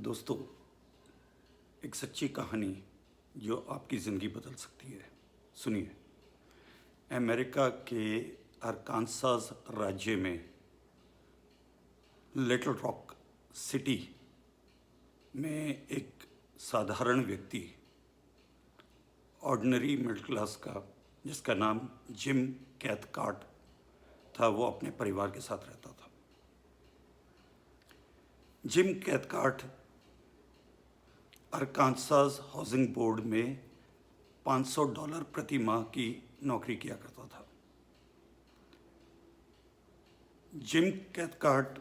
दोस्तों, एक सच्ची कहानी जो आपकी ज़िंदगी बदल सकती है। सुनिए। अमेरिका के अरकानसास राज्य में लिटिल रॉक सिटी में एक साधारण व्यक्ति, ऑर्डिनरी मिडिल क्लास का, जिसका नाम जिम कैथकार्ट था, वो अपने परिवार के साथ रहता था। जिम कैथकार्ट अरकानसास हाउसिंग बोर्ड में $500 प्रति माह की नौकरी किया करता था। जिम कैथकार्ट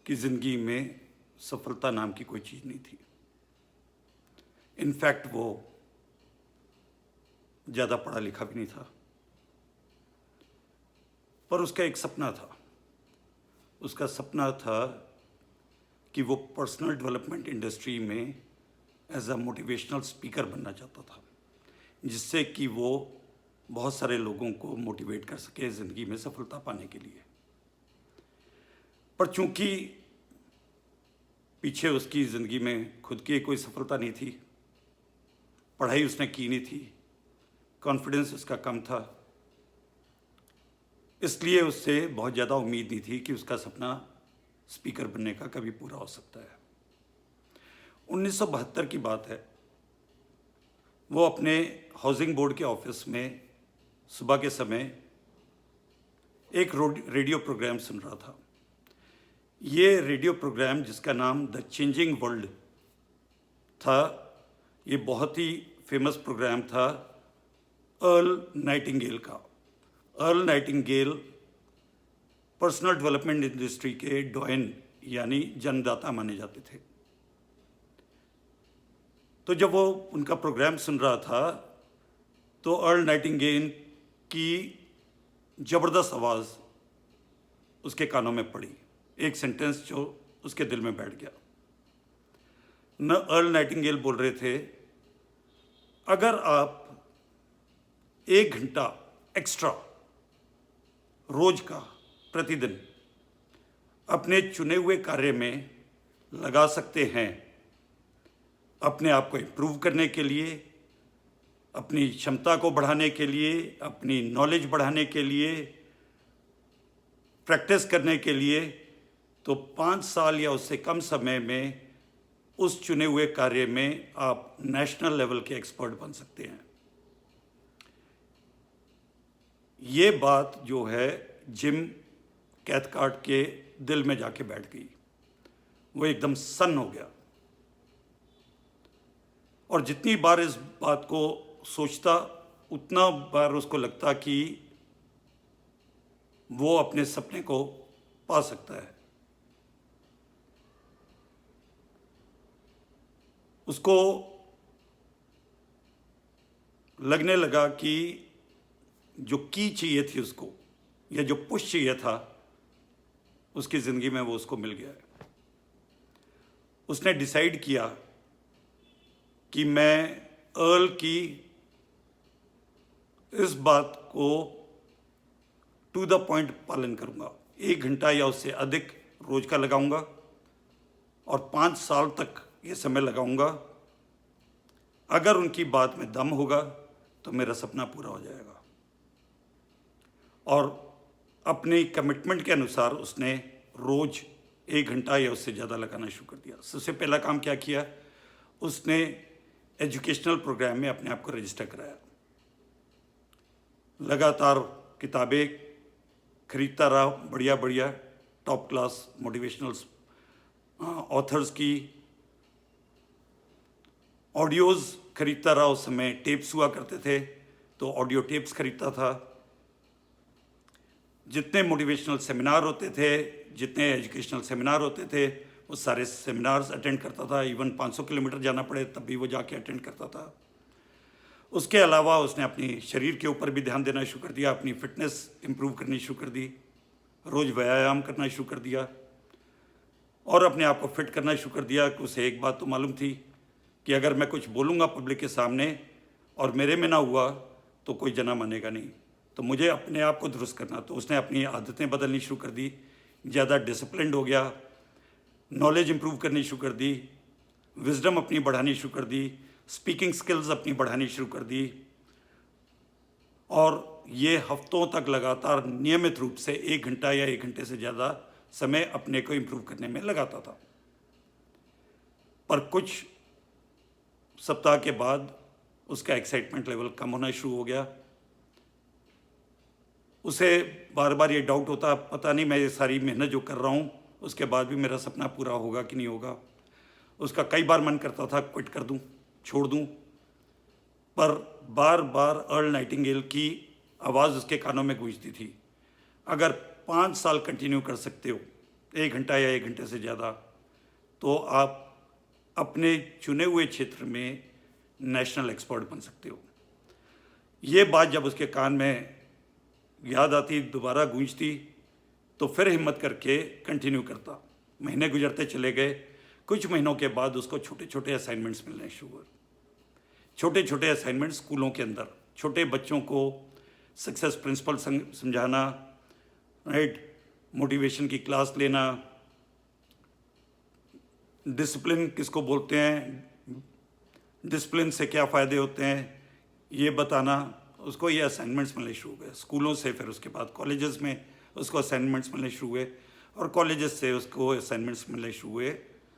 की जिंदगी में सफलता नाम की कोई चीज नहीं थी। इनफैक्ट वो ज्यादा पढ़ा लिखा भी नहीं था, पर उसका एक सपना था। उसका सपना था कि वो पर्सनल डेवलपमेंट इंडस्ट्री में एज अ मोटिवेशनल स्पीकर बनना चाहता था, जिससे कि वो बहुत सारे लोगों को मोटिवेट कर सके ज़िंदगी में सफलता पाने के लिए। पर चूंकि पीछे उसकी ज़िंदगी में खुद की कोई सफलता नहीं थी, पढ़ाई उसने की नहीं थी, कॉन्फिडेंस उसका कम था, इसलिए उससे बहुत ज़्यादा उम्मीद नहीं थी कि उसका सपना स्पीकर बनने का कभी पूरा हो सकता है। 1972 की बात है। वो अपने हाउसिंग बोर्ड के ऑफिस में सुबह के समय एक रेडियो प्रोग्राम सुन रहा था। ये रेडियो प्रोग्राम, जिसका नाम द चेंजिंग वर्ल्ड था, ये बहुत ही फेमस प्रोग्राम था अर्ल नाइटिंगेल का। Earl Nightingale personal development industry के डॉयन यानी जन्मदाता माने जाते थे। तो जब वो उनका प्रोग्राम सुन रहा था तो अर्ल नाइटिंगेल की ज़बरदस्त आवाज़ उसके कानों में पड़ी। एक सेंटेंस जो उसके दिल में बैठ गया। न अर्ल नाइटिंगेल बोल रहे थे, अगर आप 1 घंटा एक्स्ट्रा रोज का प्रतिदिन अपने चुने हुए कार्य में लगा सकते हैं, अपने आप को इम्प्रूव करने के लिए, अपनी क्षमता को बढ़ाने के लिए, अपनी नॉलेज बढ़ाने के लिए, प्रैक्टिस करने के लिए, तो 5 साल या उससे कम समय में उस चुने हुए कार्य में आप नेशनल लेवल के एक्सपर्ट बन सकते हैं। ये बात जो है जिम कैथकार्ट के दिल में जाके बैठ गई। वो एकदम सन्न हो गया और जितनी बार इस बात को सोचता उतना बार उसको लगता कि वो अपने सपने को पा सकता है। उसको लगने लगा कि जो की चाहिए थी उसको, या जो पुश चाहिए था, उसकी ज़िंदगी में वो उसको मिल गया है। उसने डिसाइड किया कि मैं अर्ल की इस बात को टू द पॉइंट पालन करूंगा। 1 घंटा या उससे अधिक रोज का लगाऊंगा और 5 साल तक ये समय लगाऊंगा। अगर उनकी बात में दम होगा तो मेरा सपना पूरा हो जाएगा। और अपनी कमिटमेंट के अनुसार उसने रोज 1 घंटा या उससे ज़्यादा लगाना शुरू कर दिया। सबसे पहला काम क्या किया, उसने एजुकेशनल प्रोग्राम में अपने आप को रजिस्टर कराया। लगातार किताबें खरीदता रहा, बढ़िया बढ़िया टॉप क्लास मोटिवेशनल ऑथर्स की ऑडियोज़ खरीदता रहा। उस समय टेप्स हुआ करते थे, तो ऑडियो टेप्स खरीदता था। जितने मोटिवेशनल सेमिनार होते थे, जितने एजुकेशनल सेमिनार होते थे, वो सारे सेमिनार्स अटेंड करता था। इवन 500 किलोमीटर जाना पड़े तब भी वो जाके अटेंड करता था। उसके अलावा उसने अपनी शरीर के ऊपर भी ध्यान देना शुरू कर दिया, अपनी फिटनेस इंप्रूव करनी शुरू कर दी, रोज़ व्यायाम करना शुरू कर दिया और अपने आप को फिट करना शुरू कर दिया। कि उसे एक बात तो मालूम थी कि अगर मैं कुछ बोलूँगा पब्लिक के सामने और मेरे में ना हुआ तो कोई जना मानेगा नहीं, तो मुझे अपने आप को दुरुस्त करना। तो उसने अपनी आदतें बदलनी शुरू कर दी। ज़्यादा डिसिप्लिन्ड हो गया, नॉलेज इंप्रूव करनी शुरू कर दी, विजडम अपनी बढ़ानी शुरू कर दी, स्पीकिंग स्किल्स अपनी बढ़ानी शुरू कर दी, और ये हफ्तों तक लगातार नियमित रूप से 1 घंटा या 1 घंटे से ज़्यादा समय अपने को इम्प्रूव करने में लगाता था। पर कुछ सप्ताह के बाद उसका एक्साइटमेंट लेवल कम होना शुरू हो गया। उसे बार बार ये डाउट होता, पता नहीं मैं ये सारी मेहनत जो कर रहा हूँ उसके बाद भी मेरा सपना पूरा होगा कि नहीं होगा। उसका कई बार मन करता था क्विट कर दूँ, छोड़ दूँ, पर बार बार अर्ल नाइटिंगेल की आवाज़ उसके कानों में गूंजती थी, अगर 5 साल कंटिन्यू कर सकते हो 1 घंटा या 1 घंटे से ज़्यादा, तो आप अपने चुने हुए क्षेत्र में नेशनल एक्सपर्ट बन सकते हो। ये बात जब उसके कान में याद आती, दोबारा गूंजती, तो फिर हिम्मत करके कंटिन्यू करता। महीने गुजरते चले गए। कुछ महीनों के बाद उसको छोटे छोटे असाइनमेंट्स मिलने शुरू हुए। छोटे छोटे असाइनमेंट स्कूलों के अंदर छोटे बच्चों को सक्सेस प्रिंसिपल समझाना, राइट, मोटिवेशन की क्लास लेना, डिसिप्लिन किसको बोलते हैं, डिसिप्लिन से क्या फ़ायदे होते हैं, ये बताना। उसको ये असाइनमेंट्स मिलने शुरू हुए स्कूलों से। फिर उसके बाद कॉलेजेस में उसको असाइनमेंट्स मिलने शुरू हुए, और कॉलेजेस से उसको असाइनमेंट्स मिलने शुरू हुए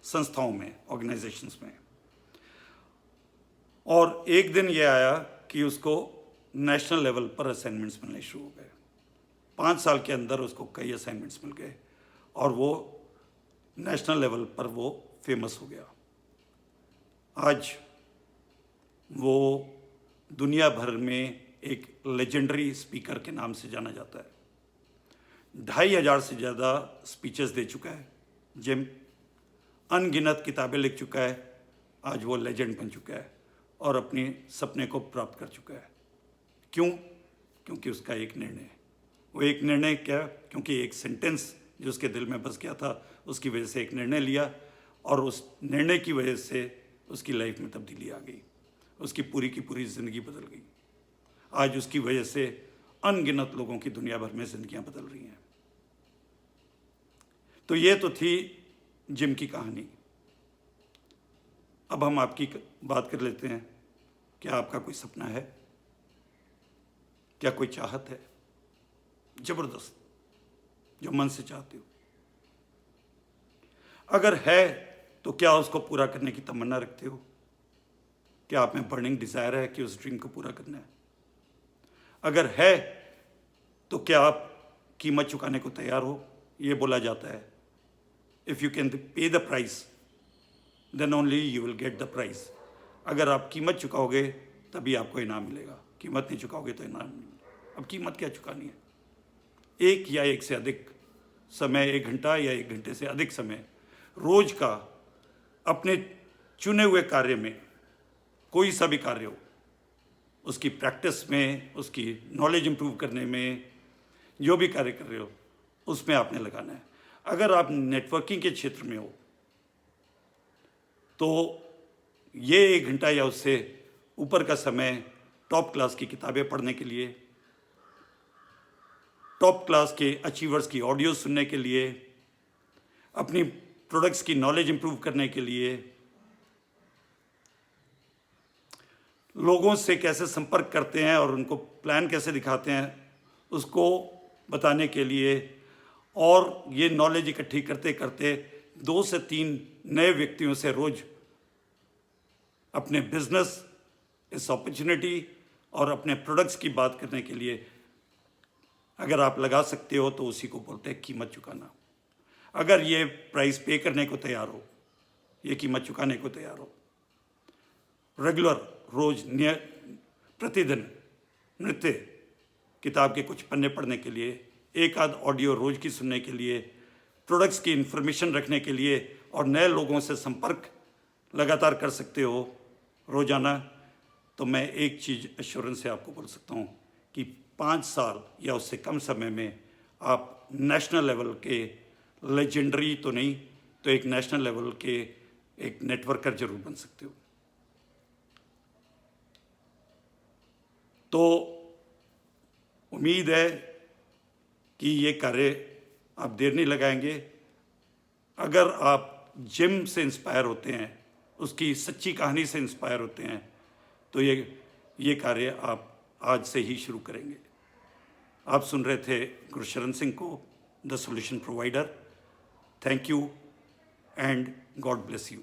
संस्थाओं में, ऑर्गेनाइजेशंस में। और एक दिन ये आया कि उसको नेशनल लेवल पर असाइनमेंट्स मिलने शुरू हो गए। 5 साल के अंदर उसको कई असाइनमेंट्स मिल गए, और वो नेशनल लेवल पर वो फेमस हो गया। आज वो दुनिया भर में एक लेजेंडरी स्पीकर के नाम से जाना जाता है। 2500 से ज़्यादा स्पीचेस दे चुका है जिम, अनगिनत किताबें लिख चुका है। आज वो लेजेंड बन चुका है और अपने सपने को प्राप्त कर चुका है। क्यों? क्योंकि उसका एक निर्णय। वो एक निर्णय क्या? क्योंकि एक सेंटेंस जो उसके दिल में बस गया था, उसकी वजह से एक निर्णय लिया, और उस निर्णय की वजह से उसकी लाइफ में तब्दीली आ गई। उसकी पूरी की पूरी ज़िंदगी बदल गई। आज उसकी वजह से अनगिनत लोगों की दुनिया भर में ज़िंदगियां बदल रही हैं। तो ये तो थी जिम की कहानी। अब हम आपकी बात कर लेते हैं। क्या आपका कोई सपना है? क्या कोई चाहत है जबरदस्त, जो मन से चाहते हो? अगर है तो क्या उसको पूरा करने की तमन्ना रखते हो? क्या आप में बर्निंग डिजायर है कि उस ड्रीम को पूरा करना है? अगर है तो क्या आप कीमत चुकाने को तैयार हो? ये बोला जाता है, if you can pay the price then only you will get the prize. अगर आप कीमत चुकाओगे तभी आपको इनाम मिलेगा, कीमत नहीं चुकाओगे तो इनाम नहीं मिलेगा। अब कीमत क्या चुकानी है? एक या एक से अधिक समय, 1 घंटा या 1 घंटे से अधिक समय रोज का अपने चुने हुए कार्य में, कोई सा भी कार्य हो, उसकी प्रैक्टिस में, उसकी नॉलेज इंप्रूव करने में, जो भी कार्य कर रहे हो उसमें आपने लगाना है। अगर आप नेटवर्किंग के क्षेत्र में हो तो ये 1 घंटा या उससे ऊपर का समय टॉप क्लास की किताबें पढ़ने के लिए, टॉप क्लास के अचीवर्स की ऑडियो सुनने के लिए, अपनी प्रोडक्ट्स की नॉलेज इंप्रूव करने के लिए, लोगों से कैसे संपर्क करते हैं और उनको प्लान कैसे दिखाते हैं उसको बताने के लिए, और ये नॉलेज इकट्ठी करते करते 2 से 3 नए व्यक्तियों से रोज अपने बिजनेस, इस अपॉर्चुनिटी और अपने प्रोडक्ट्स की बात करने के लिए अगर आप लगा सकते हो तो उसी को बोलते हैं कीमत चुकाना। अगर ये प्राइस पे करने को तैयार हो, ये कीमत चुकाने को तैयार हो, रेगुलर रोज प्रतिदिन नृत्य, किताब के कुछ पन्ने पढ़ने के लिए, एक आध ऑडियो रोज की सुनने के लिए, प्रोडक्ट्स की इंफॉर्मेशन रखने के लिए, और नए लोगों से संपर्क लगातार कर सकते हो रोजाना, तो मैं एक चीज़ एश्योरेंस से आपको बोल सकता हूँ कि 5 साल या उससे कम समय में आप नेशनल लेवल के लेजेंडरी तो नहीं तो एक नेशनल लेवल के एक नेटवर्कर जरूर बन सकते हो। तो उम्मीद है कि ये कार्य आप देर नहीं लगाएंगे। अगर आप जिम से इंस्पायर होते हैं, उसकी सच्ची कहानी से इंस्पायर होते हैं, तो ये कार्य आप आज से ही शुरू करेंगे। आप सुन रहे थे गुरशरण सिंह को, the solution provider. Thank you and God bless you.